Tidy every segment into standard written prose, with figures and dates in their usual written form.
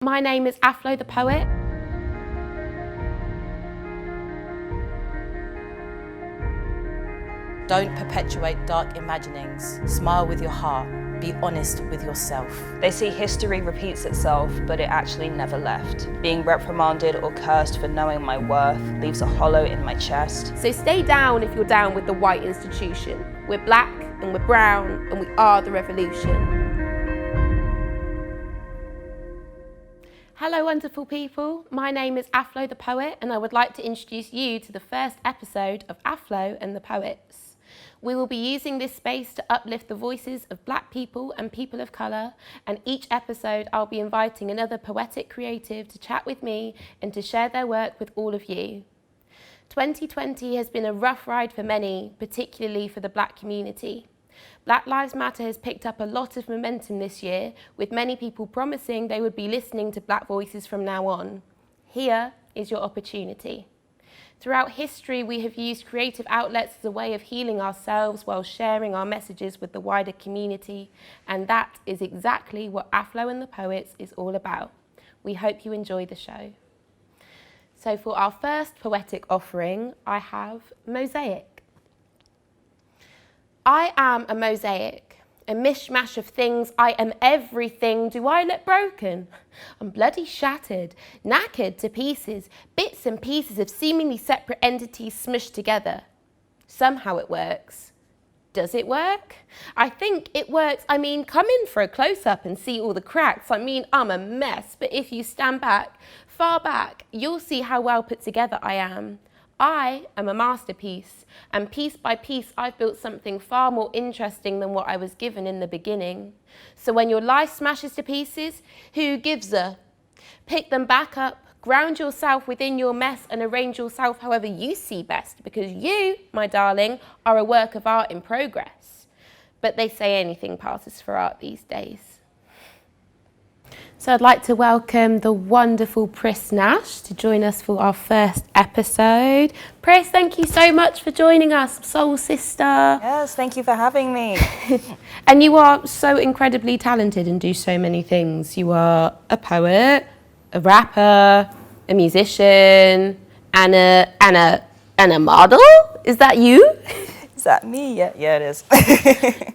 My name is AFLO the poet. Don't perpetuate dark imaginings. Smile with your heart. Be honest with yourself. They say history repeats itself, but it actually never left. Being reprimanded or cursed for knowing my worth leaves a hollow in my chest. So stay down if you're down with the white institution. We're black and we're brown and we are the revolution. Hello wonderful people, my name is AFLO the poet and I would like to introduce you to the first episode of AFLO and the Poets. We will be using this space to uplift the voices of black people and people of colour, and each episode I'll be inviting another poetic creative to chat with me and to share their work with all of you. 2020 has been a rough ride for many, particularly for the black community. Black Lives Matter has picked up a lot of momentum this year, with many people promising they would be listening to black voices from now on. Here is your opportunity. Throughout history, we have used creative outlets as a way of healing ourselves while sharing our messages with the wider community, and that is exactly what AFLO and the Poets is all about. We hope you enjoy the show. So for our first poetic offering, I have Mosaic. I am a mosaic, a mishmash of things. I am everything. Do I look broken? I'm bloody shattered, knackered to pieces, bits and pieces of seemingly separate entities smushed together. Somehow it works. Does it work? I think it works. I mean, come in for a close-up and see all the cracks. I mean, I'm a mess, but if you stand back, far back, you'll see how well put together I am. I am a masterpiece, and piece by piece I've built something far more interesting than what I was given in the beginning. So when your life smashes to pieces, who gives a? Pick them back up, ground yourself within your mess and arrange yourself however you see best, because you, my darling, are a work of art in progress. But they say anything passes for art these days. So I'd like to welcome the wonderful Priss Nash to join us for our first episode. Priss, thank you so much for joining us, soul sister. Yes, thank you for having me. And you are so incredibly talented and do so many things. You are a poet, a rapper, a musician, and a model. Is that you? Is that me? Yeah, it is.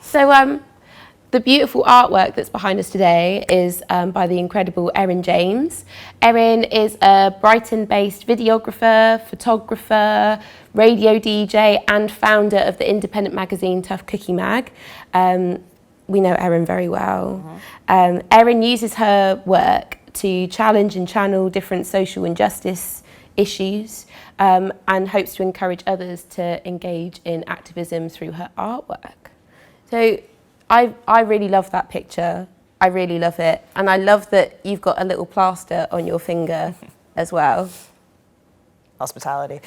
So the beautiful artwork that's behind us today is by the incredible Erin James. Erin is a Brighton-based videographer, photographer, radio DJ, and founder of the independent magazine Tough Cookie Mag. We know Erin very well. Erin uses her work to challenge and channel different social injustice issues and hopes to encourage others to engage in activism through her artwork. So I really love that picture. I really love it. And I love that you've got a little plaster on your finger as well. Hospitality.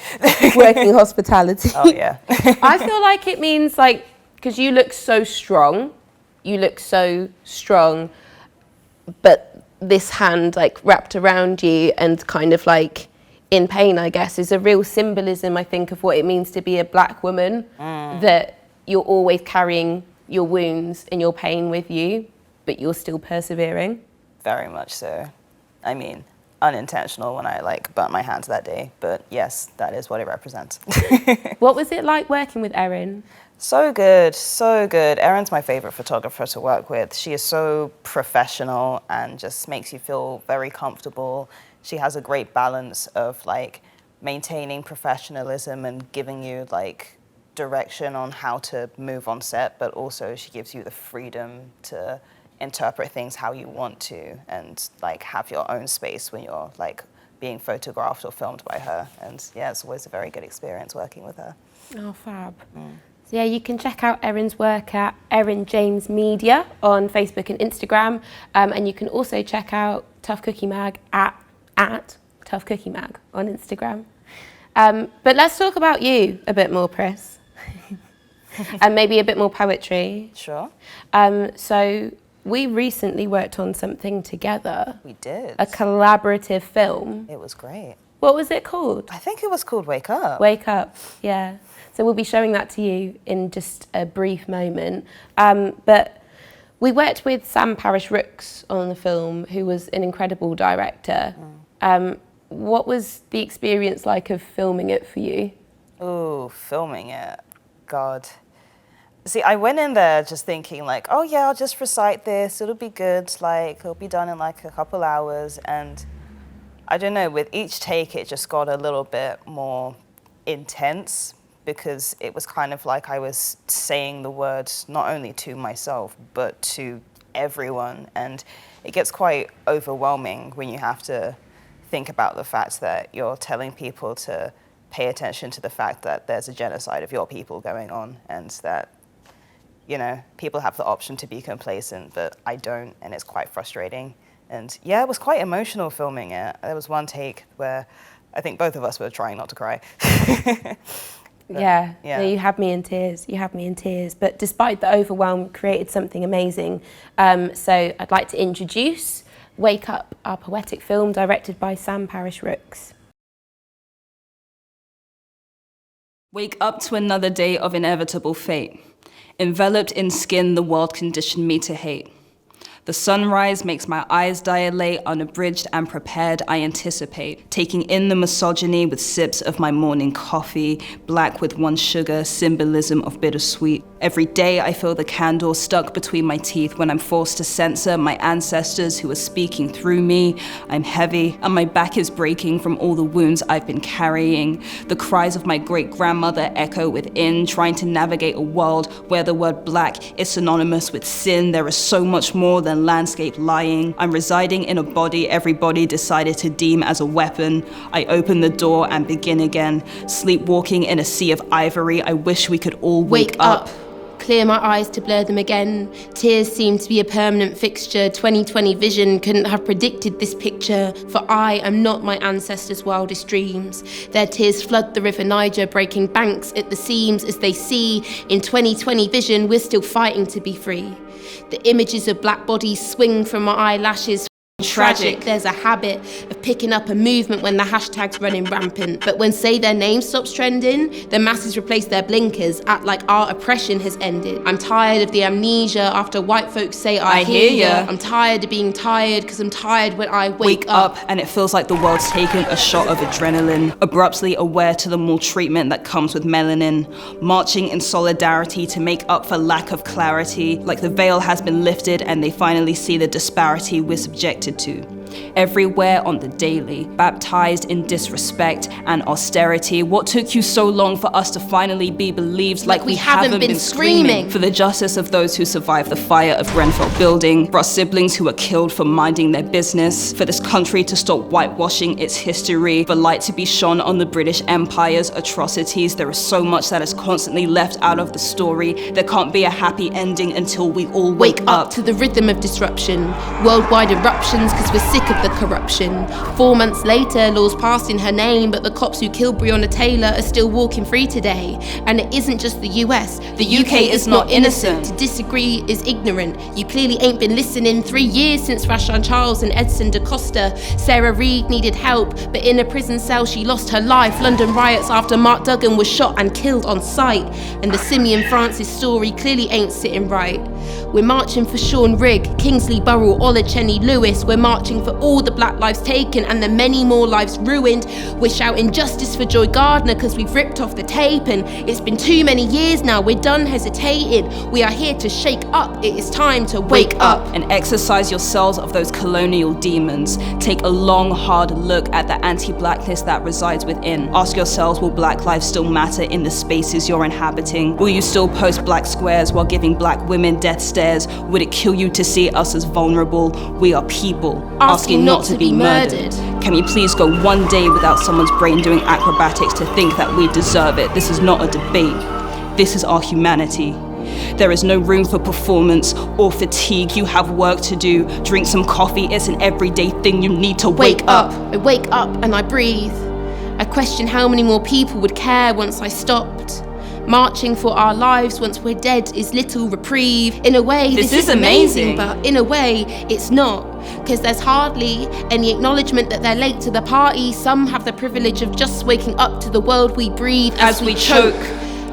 Working hospitality. Oh, yeah. I feel like it means, like, because you look so strong, but this hand, like, wrapped around you and kind of, like, in pain, I guess, is a real symbolism, I think, of what it means to be a black woman, that you're always carrying your wounds and your pain with you, but you're still persevering. Very much so. I mean, unintentional when I burnt my hands that day, but yes, that is what it represents. What was it like working with Erin? So good, so good. Erin's my favorite photographer to work with. She is so professional and just makes you feel very comfortable. She has a great balance of maintaining professionalism and giving you direction on how to move on set, but also she gives you the freedom to interpret things how you want to and have your own space when you're being photographed or filmed by her. And yeah, it's always a very good experience working with her. Oh, fab. So yeah, you can check out Erin's work at Erin James Media on Facebook and Instagram, and you can also check out Tough Cookie Mag at Tough Cookie Mag on Instagram. But let's talk about you a bit more, Priss. And maybe a bit more poetry. Sure. So we recently worked on something together. We did. A collaborative film. It was great. What was it called? I think it was called Wake Up. Wake Up, yeah. So we'll be showing that to you in just a brief moment. But We worked with Parish Rooks on the film, who was an incredible director. What was the experience like of filming it for you? Oh, filming it, God. See, I went in there just thinking like, oh yeah, I'll just recite this, it'll be good, like it'll be done in like a couple hours. And I don't know, with each take it just got a little bit more intense, because it was kind of like I was saying the words not only to myself, but to everyone. And it gets quite overwhelming when you have to think about the fact that you're telling people to pay attention to the fact that there's a genocide of your people going on, and that, you know, people have the option to be complacent, but I don't, and it's quite frustrating. And yeah, it was quite emotional filming it. There was one take where I think both of us were trying not to cry. Yeah, yeah. No, you had me in tears. You had me in tears. But despite the overwhelm, created something amazing. So I'd like to introduce Wake Up, our poetic film directed by Parish Rooks. Wake up to another day of inevitable fate. Enveloped in skin the world conditioned me to hate. The sunrise makes my eyes dilate, unabridged and prepared I anticipate, taking in the misogyny with sips of my morning coffee, black with one sugar, symbolism of bittersweet. Every day I feel the candle stuck between my teeth when I'm forced to censor my ancestors who are speaking through me. I'm heavy and my back is breaking from all the wounds I've been carrying. The cries of my great-grandmother echo within, trying to navigate a world where the word black is synonymous with sin. There is so much more than landscape lying. I'm residing in a body everybody decided to deem as a weapon. I open the door and begin again, sleepwalking in a sea of ivory. I wish we could all wake up. Clear my eyes to blur them again. Tears seem to be a permanent fixture. 2020 vision couldn't have predicted this picture, for I am not my ancestors' wildest dreams. Their tears flood the river Niger, breaking banks at the seams as they see. In 2020 vision, we're still fighting to be free. The images of black bodies swing from my eyelashes. Tragic. There's a habit of picking up a movement when the hashtag's running rampant. But when say their name stops trending, the masses replace their blinkers, act like our oppression has ended. I'm tired of the amnesia after white folks say I hear ya. I'm tired of being tired because I'm tired when I wake up. And it feels like the world's taken a shot of adrenaline, abruptly aware to the maltreatment that comes with melanin, marching in solidarity to make up for lack of clarity, like the veil has been lifted and they finally see the disparity we're subjected to. Everywhere on the daily, baptized in disrespect and austerity. What took you so long for us to finally be believed like we haven't been screaming? For the justice of those who survived the fire of Grenfell building, for our siblings who were killed for minding their business, for this country to stop whitewashing its history, for light to be shone on the British Empire's atrocities. There is so much that is constantly left out of the story. There can't be a happy ending until we all wake up to the rhythm of disruption, worldwide eruptions because we're sick of the corruption. 4 months later, laws passed in her name, but the cops who killed Breonna Taylor are still walking free today. And it isn't just the US. The UK is not innocent. To disagree is ignorant. You clearly ain't been listening. 3 years since Rashawn Charles and Edson DaCosta. Sarah Reid needed help, but in a prison cell she lost her life. London riots after Mark Duggan was shot and killed on sight. And the Simeon Francis story clearly ain't sitting right. We're marching for Sean Rigg, Kingsley Burrell, Olachenny Lewis. We're marching for all the black lives taken and the many more lives ruined. We're shouting justice for Joy Gardner because we've ripped off the tape, and it's been too many years now, we're done hesitating. We are here to shake up, it is time to wake up. And exercise yourselves of those colonial demons. Take a long, hard look at the anti-blackness that resides within. Ask yourselves, will black lives still matter in the spaces you're inhabiting? Will you still post black squares while giving black women death stares? Would it kill you to see us as vulnerable? We are people, asking not to be murdered. Can we please go one day without someone's brain doing acrobatics to think that we deserve it? This is not a debate. This is our humanity. There is no room for performance or fatigue. You have work to do. Drink some coffee. It's an everyday thing. You need to wake up. I wake up and I breathe. I question how many more people would care once I stopped. Marching for our lives once we're dead is little reprieve. In a way, this is amazing, but in a way, it's not. Because there's hardly any acknowledgement that they're late to the party. Some have the privilege of just waking up to the world we breathe as we choke.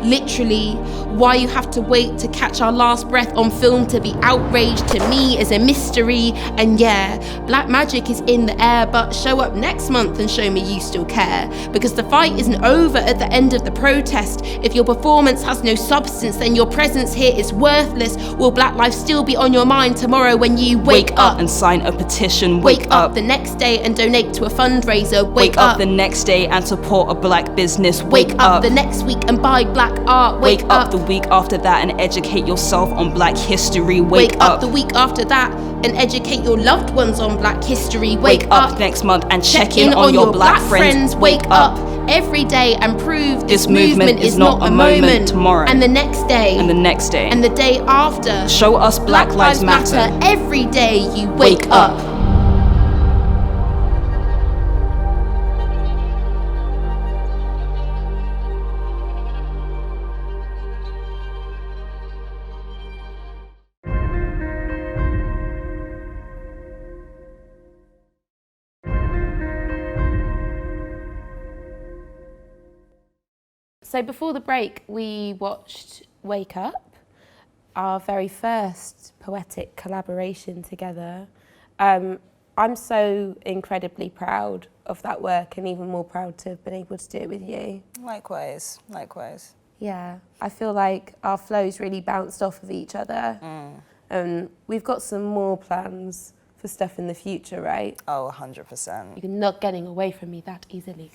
literally. Why you have to wait to catch our last breath on film to be outraged to me is a mystery. And yeah, black magic is in the air, but show up next month and show me you still care. Because the fight isn't over at the end of the protest. If your performance has no substance, then your presence here is worthless. Will black life still be on your mind tomorrow when you wake up and sign a petition? Wake up the next day and donate to a fundraiser. Wake up the next day and support a black business. Wake up the next week and buy black art. Wake up the week after that and educate yourself on black history. Wake up the week after that and educate your loved ones on black history. Wake up next month and check in on your black friends. Wake up every day and prove this movement is not a moment. Tomorrow and the next day and the next day and the day after. Show us Black Lives Matter. Every day you wake up. So before the break, we watched Wake Up, our very first poetic collaboration together. I'm so incredibly proud of that work and even more proud to have been able to do it with you. Likewise, likewise. Yeah, I feel like our flows really bounced off of each other. We've got some more plans for stuff in the future, right? Oh, 100%. You're not getting away from me that easily.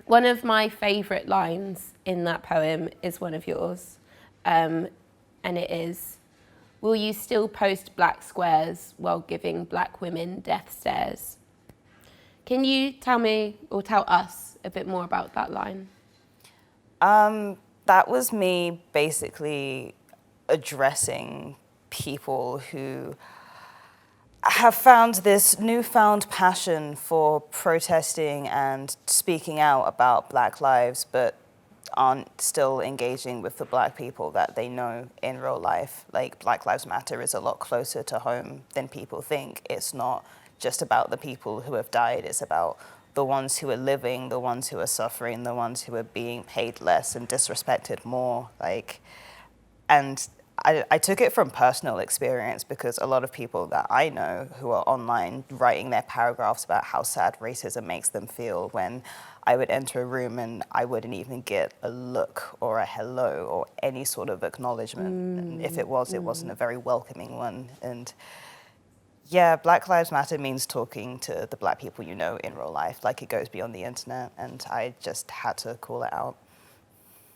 One of my favourite lines in that poem is one of yours, and it is, "Will you still post black squares while giving black women death stares?" Can you tell me, or tell us, a bit more about that line? That was me basically addressing people who have found this newfound passion for protesting and speaking out about black lives, but aren't still engaging with the black people that they know in real life. Like, Black Lives Matter is a lot closer to home than people think. It's not just about the people who have died, it's about the ones who are living, the ones who are suffering, the ones who are being paid less and disrespected more. And I took it from personal experience because a lot of people that I know who are online writing their paragraphs about how sad racism makes them feel, when I would enter a room and I wouldn't even get a look or a hello or any sort of acknowledgement. And if it was, it wasn't a very welcoming one. And yeah, Black Lives Matter means talking to the black people you know in real life. Like, it goes beyond the internet, and I just had to call it out.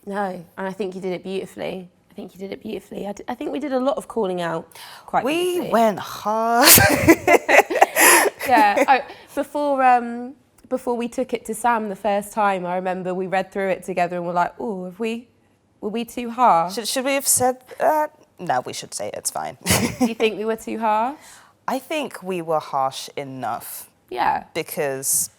No, and I think you did it beautifully. I think we did a lot of calling out quite beautifully. We went hard. Yeah. Before we took it to Sam the first time, I remember we read through it together and we're like, "Oh, were we too harsh?" Should we have said that? No, we should say it. It's fine. Do you think we were too harsh? I think we were harsh enough. Yeah. Because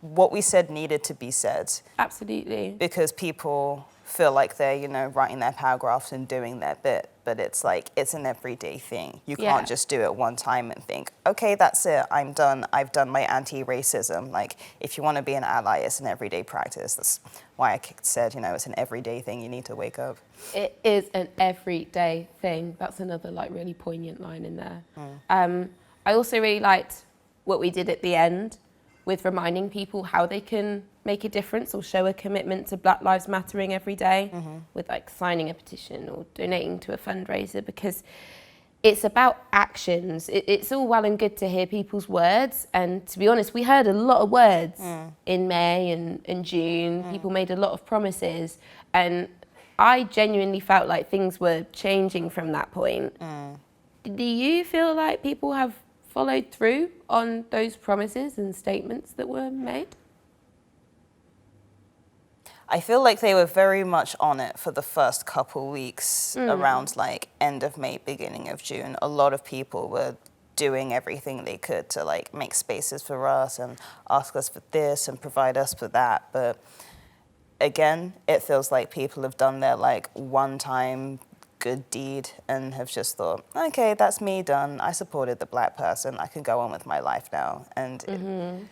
what we said needed to be said. Absolutely. Because people feel like they're, writing their paragraphs and doing their bit, but it's like, it's an everyday thing. You can't just do it one time and think, okay, that's it, I'm done, I've done my anti-racism. Like, if you want to be an ally, it's an everyday practice. That's why I said, it's an everyday thing, you need to wake up. It is an everyday thing. That's another, really poignant line in there. I also really liked what we did at the end with reminding people how they can make a difference or show a commitment to Black Lives Mattering every day, with signing a petition or donating to a fundraiser, because it's about actions. It's all well and good to hear people's words, and to be honest, we heard a lot of words in May and June. People made a lot of promises, and I genuinely felt like things were changing from that point. Do you feel like people have followed through on those promises and statements that were made? I feel like they were very much on it for the first couple weeks around end of May, beginning of June. A lot of people were doing everything they could to make spaces for us and ask us for this and provide us for that. But again, it feels like people have done their one-time good deed and have just thought, okay, that's me done. I supported the black person. I can go on with my life now. And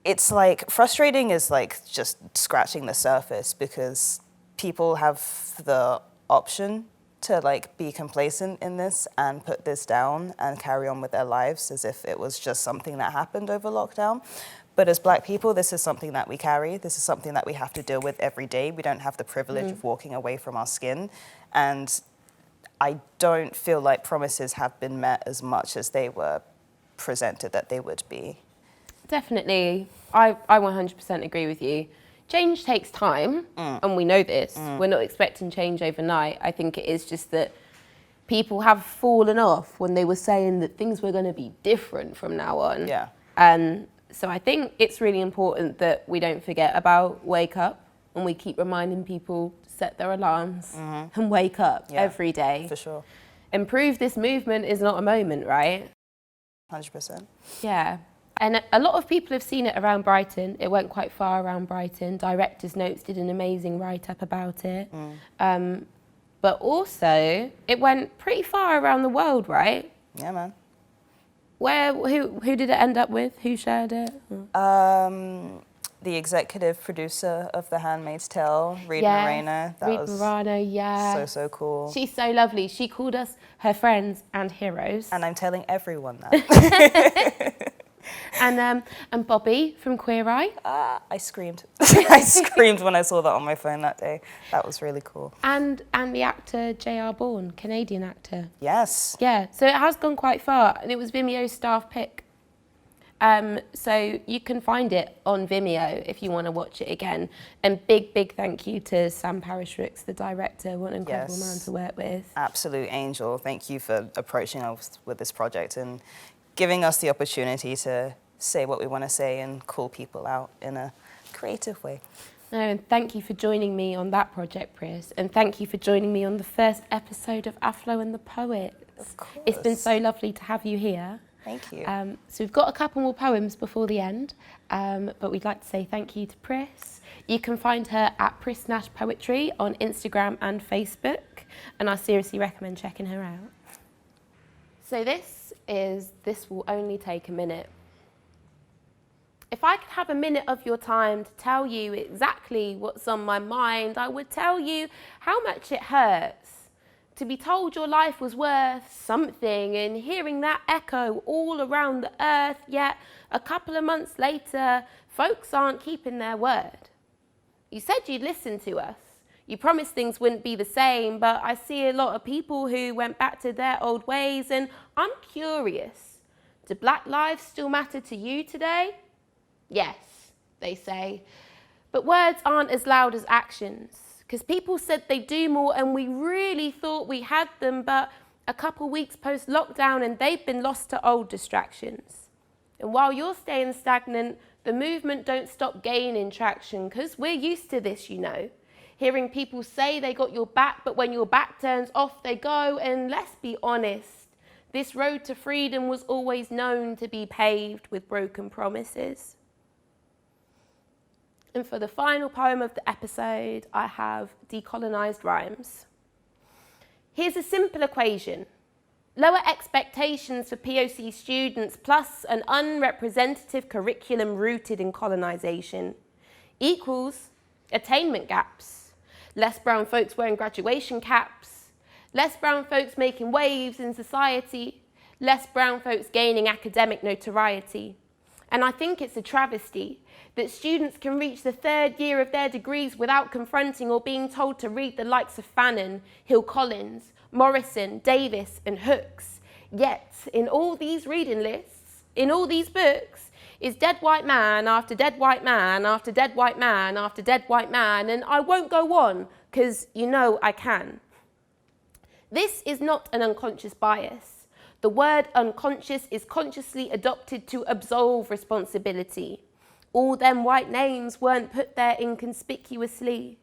it's like frustrating is like just scratching the surface, because people have the option to like be complacent in this and put this down and carry on with their lives as if it was just something that happened over lockdown. But as Black people, this is something that we carry. This is something that we have to deal with every day. We don't have the privilege of walking away from our skin. And I don't feel like promises have been met as much as they were presented that they would be. Definitely. I 100% agree with you. Change takes time, and we know this. We're not expecting change overnight. I think it is just that people have fallen off when they were saying that things were going to be different from now on. Yeah. And so I think it's really important that we don't forget about wake up, and we keep reminding people to set their alarms and wake up every day. For sure. Improve this movement is not a moment, right? 100%. Yeah. And a lot of people have seen it around Brighton. It went quite far around Brighton. Director's Notes did an amazing write-up about it. But also, it went pretty far around the world, right? Yeah, man. Who did it end up with? Who shared it? The executive producer of The Handmaid's Tale, Reed Moreno. That Reed was Moreno, yeah. so cool. She's so lovely. She called us her friends and heroes. And I'm telling everyone that. And Bobby from Queer Eye. I screamed. I screamed when I saw that on my phone that day. That was really cool. And the actor J.R. Bourne, Canadian actor. Yes. Yeah, so it has gone quite far, and it was Vimeo's staff pick. So you can find it on Vimeo if you want to watch it again. And big thank you to Sam Parish Rooks, the director. What an incredible man to work with. Absolute angel. Thank you for approaching us with this project and giving us the opportunity to say what we want to say and call people out in a creative way. No, and thank you for joining me on that project, Priss. And thank you for joining me on the first episode of AFLO and the Poets. Of course. It's been so lovely to have you here. Thank you. So we've got a couple more poems before the end, but we'd like to say thank you to Priss. You can find her at Priss Nash Poetry on Instagram and Facebook, and I seriously recommend checking her out. So this will only take a minute. If I could have a minute of your time to tell you exactly what's on my mind, I would tell you how much it hurts to be told your life was worth something and hearing that echo all around the earth, yet a couple of months later, folks aren't keeping their word. You said you'd listen to us. You promised things wouldn't be the same, but I see a lot of people who went back to their old ways, and I'm curious, do Black lives still matter to you today? Yes, they say, but words aren't as loud as actions, because people said they do more and we really thought we had them, but a couple weeks post-lockdown and they've been lost to old distractions. And while you're staying stagnant, the movement don't stop gaining traction, because we're used to this, you know. Hearing people say they got your back, but when your back turns off they go, and let's be honest, this road to freedom was always known to be paved with broken promises. And for the final poem of the episode, I have Decolonized Rhymes. Here's a simple equation. Lower expectations for POC students plus an unrepresentative curriculum rooted in colonization equals attainment gaps. Less brown folks wearing graduation caps. Less brown folks making waves in society. Less brown folks gaining academic notoriety. And I think it's a travesty that students can reach the third year of their degrees without confronting or being told to read the likes of Fanon, Hill Collins, Morrison, Davis, and Hooks. Yet, in all these reading lists, in all these books, is dead white man after dead white man after dead white man after dead white man, and I won't go on, because you know I can. This is not an unconscious bias. The word unconscious is consciously adopted to absolve responsibility. All them white names weren't put there inconspicuously.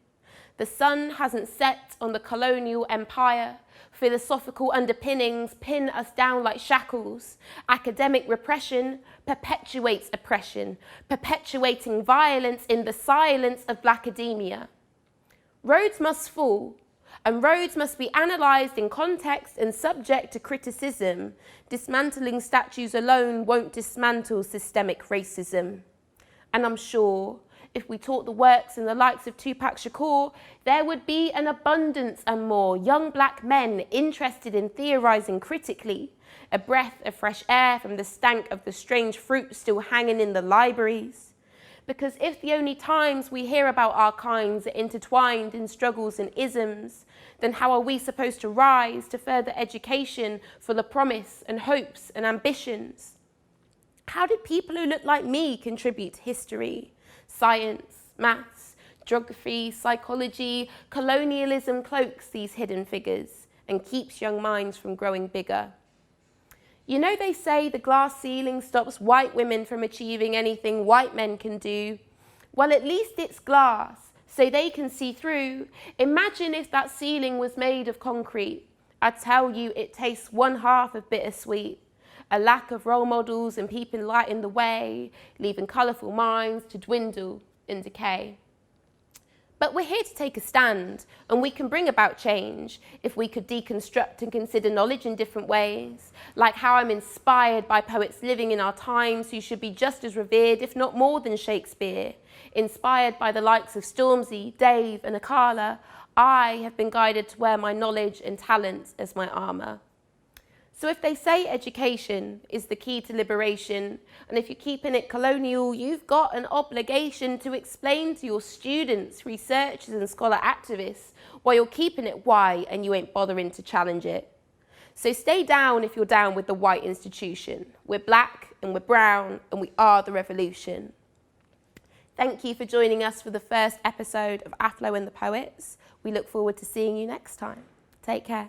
The sun hasn't set on the colonial empire. Philosophical underpinnings pin us down like shackles. Academic repression perpetuates oppression, perpetuating violence in the silence of Blackademia. Roads must fall, and roads must be analysed in context and subject to criticism. Dismantling statues alone won't dismantle systemic racism. And I'm sure if we taught the works and the likes of Tupac Shakur, there would be an abundance and more young black men interested in theorising critically, a breath of fresh air from the stank of the strange fruit still hanging in the libraries. Because if the only times we hear about our kinds are intertwined in struggles and isms, then how are we supposed to rise to further education full of promise and hopes and ambitions? How did people who look like me contribute to history, science, maths, geography, psychology? Colonialism cloaks these hidden figures and keeps young minds from growing bigger. You know, they say the glass ceiling stops white women from achieving anything white men can do. Well, at least it's glass, so they can see through. Imagine if that ceiling was made of concrete. I tell you, it tastes one half of bittersweet. A lack of role models and people lighting the way, leaving colourful minds to dwindle and decay. But we're here to take a stand, and we can bring about change if we could deconstruct and consider knowledge in different ways, like how I'm inspired by poets living in our times who should be just as revered, if not more than Shakespeare. Inspired by the likes of Stormzy, Dave and Akala, I have been guided to wear my knowledge and talent as my armour. So if they say education is the key to liberation, and if you're keeping it colonial, you've got an obligation to explain to your students, researchers and scholar activists why you're keeping it white and you ain't bothering to challenge it. So stay down if you're down with the white institution. We're black and we're brown and we are the revolution. Thank you for joining us for the first episode of AFLO and the Poets. We look forward to seeing you next time. Take care.